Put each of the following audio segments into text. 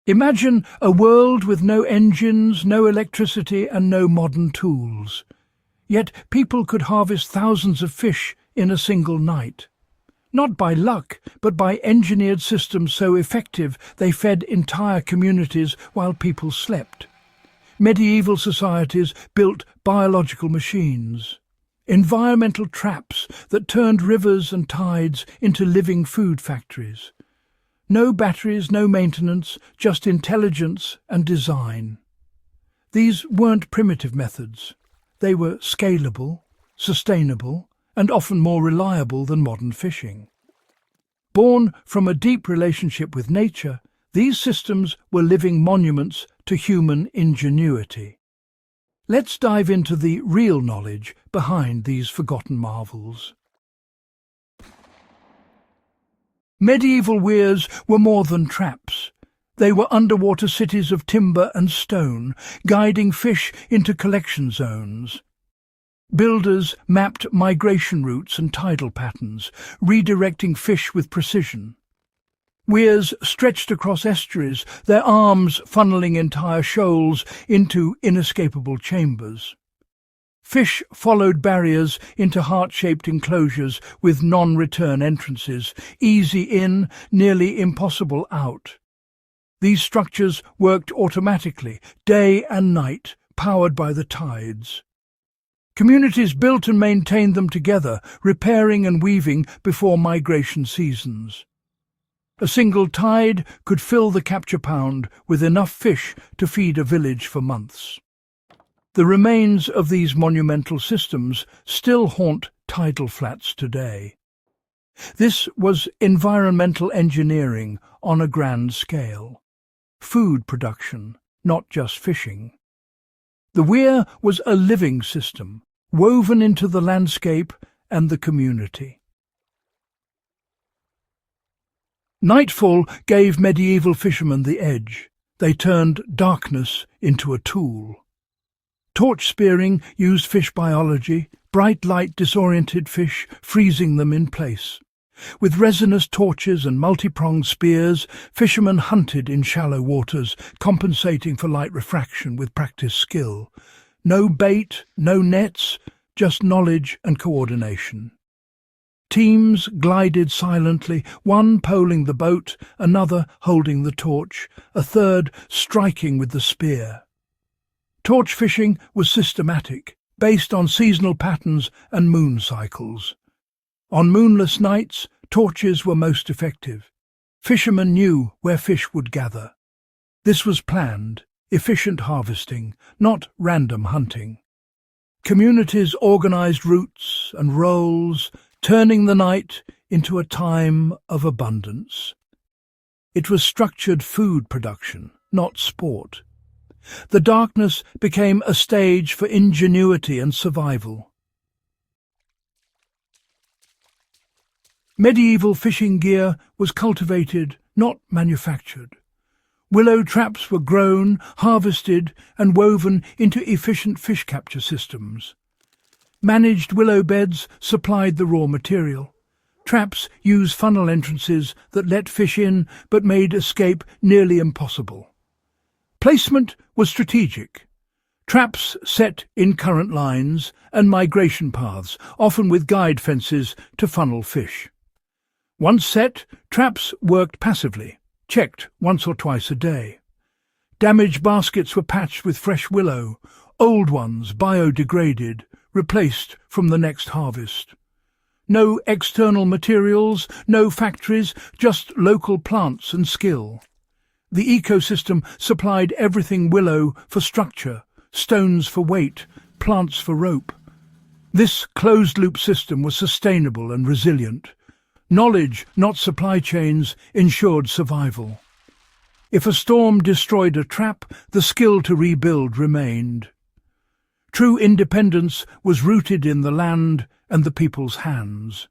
Imagine a world with no engines, no electricity and no modern tools. Yet people could harvest thousands of fish in a single night. Not by luck, but by engineered systems so effective they fed entire communities while people slept. Medieval societies built biological machines, environmental traps that turned rivers and tides into living food factories. No batteries, no maintenance, just intelligence and design. These weren't primitive methods. They were scalable, sustainable, and often more reliable than modern fishing. Born from a deep relationship with nature, these systems were living monuments to human ingenuity. Let's dive into the real knowledge behind these forgotten marvels. Medieval weirs were more than traps. They were underwater cities of timber and stone, guiding fish into collection zones. Builders mapped migration routes and tidal patterns, redirecting fish with precision. Weirs stretched across estuaries, their arms funneling entire shoals into inescapable chambers. Fish followed barriers into heart-shaped enclosures with non-return entrances, easy in, nearly impossible out. These structures worked automatically, day and night, powered by the tides. Communities built and maintained them together, repairing and weaving before migration seasons. A single tide could fill the capture pound with enough fish to feed a village for months. The remains of these monumental systems still haunt tidal flats today. This was environmental engineering on a grand scale. Food production, not just fishing. The weir was a living system, woven into the landscape and the community. Nightfall gave medieval fishermen the edge. They turned darkness into a tool. Torch spearing used fish biology. Bright light disoriented fish, freezing them in place. With resinous torches and multi-pronged spears, fishermen hunted in shallow waters, compensating for light refraction with practiced skill. No bait, no nets, just knowledge and coordination. Teams glided silently, one poling the boat, another holding the torch, a third striking with the spear. Torch fishing was systematic, based on seasonal patterns and moon cycles. On moonless nights, torches were most effective. Fishermen knew where fish would gather. This was planned, efficient harvesting, not random hunting. Communities organized routes and roles, turning the night into a time of abundance. It was structured food production, not sport. The darkness became a stage for ingenuity and survival. Medieval fishing gear was cultivated, not manufactured. Willow traps were grown, harvested, and woven into efficient fish capture systems. Managed willow beds supplied the raw material. Traps used funnel entrances that let fish in but made escape nearly impossible. Placement was strategic. Traps set in current lines and migration paths, often with guide fences to funnel fish. Once set, traps worked passively, checked once or twice a day. Damaged baskets were patched with fresh willow, old ones biodegraded, replaced from the next harvest. No external materials, no factories, just local plants and skill. The ecosystem supplied everything: willow for structure, stones for weight, plants for rope. This closed-loop system was sustainable and resilient. Knowledge, not supply chains, ensured survival. If a storm destroyed a trap, the skill to rebuild remained. True independence was rooted in the land and the people's hands.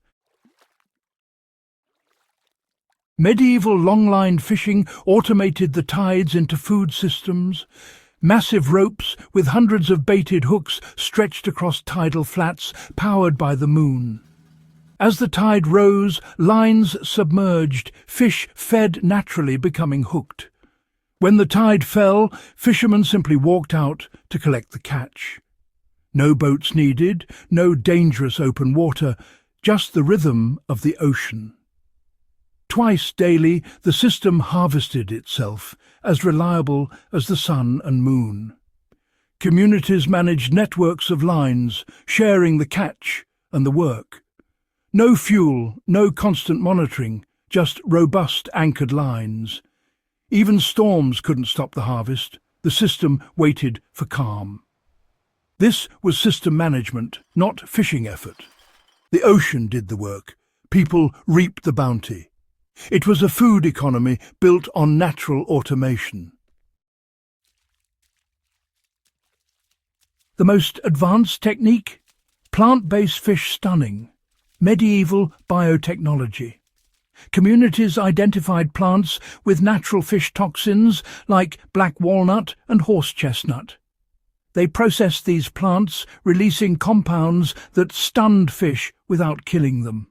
Medieval long-line fishing automated the tides into food systems. Massive ropes with hundreds of baited hooks stretched across tidal flats, powered by the moon. As the tide rose, lines submerged, fish fed naturally, becoming hooked. When the tide fell, fishermen simply walked out to collect the catch. No boats needed, no dangerous open water, just the rhythm of the ocean. Twice daily, the system harvested itself, as reliable as the sun and moon. Communities managed networks of lines, sharing the catch and the work. No fuel, no constant monitoring, just robust anchored lines. Even storms couldn't stop the harvest. The system waited for calm. This was system management, not fishing effort. The ocean did the work. People reaped the bounty. It was a food economy built on natural automation. The most advanced technique? Plant-based fish stunning. Medieval biotechnology. Communities identified plants with natural fish toxins like black walnut and horse chestnut. They processed these plants, releasing compounds that stunned fish without killing them.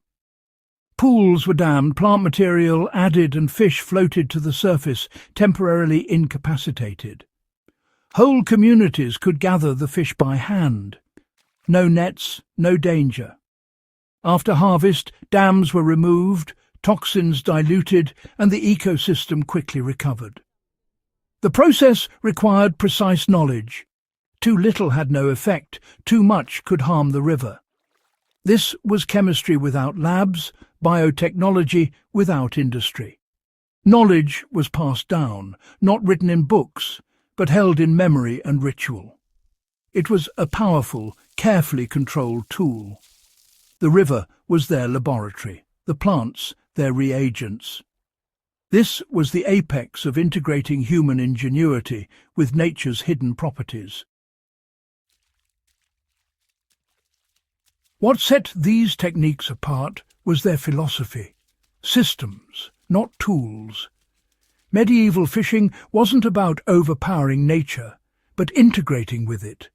Pools were dammed, plant material added, and fish floated to the surface, temporarily incapacitated. Whole communities could gather the fish by hand. No nets, no danger. After harvest, dams were removed, toxins diluted, and the ecosystem quickly recovered. The process required precise knowledge. Too little had no effect, too much could harm the river. This was chemistry without labs, biotechnology without industry. Knowledge was passed down, not written in books, but held in memory and ritual. It was a powerful, carefully controlled tool. The river was their laboratory, the plants their reagents. This was the apex of integrating human ingenuity with nature's hidden properties. What set these techniques apart was their philosophy. Systems, not tools. Medieval fishing wasn't about overpowering nature, but integrating with it.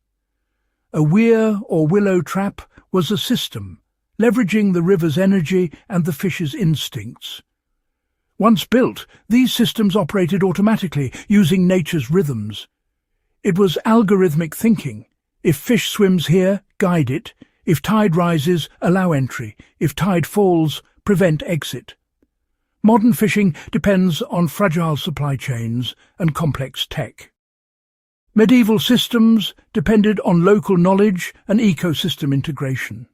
A weir or willow trap was a system, leveraging the river's energy and the fish's instincts. Once built, these systems operated automatically, using nature's rhythms. It was algorithmic thinking. If fish swims here, guide it. If tide rises, allow entry. If tide falls, prevent exit. Modern fishing depends on fragile supply chains and complex tech. Medieval systems depended on local knowledge and ecosystem integration.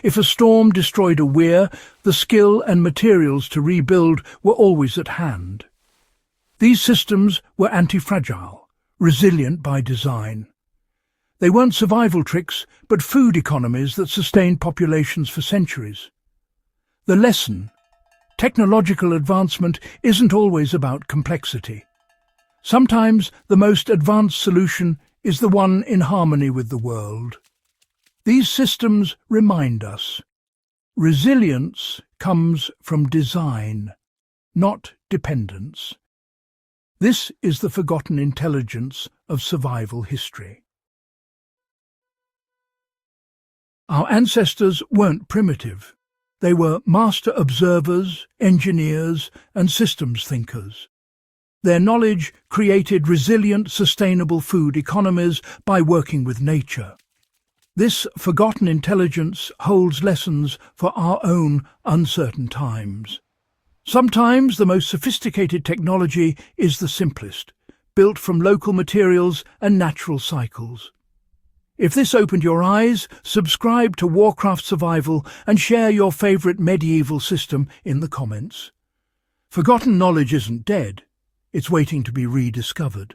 If a storm destroyed a weir, the skill and materials to rebuild were always at hand. These systems were anti-fragile, resilient by design. They weren't survival tricks, but food economies that sustained populations for centuries. The lesson: technological advancement isn't always about complexity. Sometimes the most advanced solution is the one in harmony with the world. These systems remind us, resilience comes from design, not dependence. This is the forgotten intelligence of survival history. Our ancestors weren't primitive. They were master observers, engineers, and systems thinkers. Their knowledge created resilient, sustainable food economies by working with nature. This forgotten intelligence holds lessons for our own uncertain times. Sometimes the most sophisticated technology is the simplest, built from local materials and natural cycles. If this opened your eyes, subscribe to Warcraft Survival and share your favourite medieval system in the comments. Forgotten knowledge isn't dead, it's waiting to be rediscovered.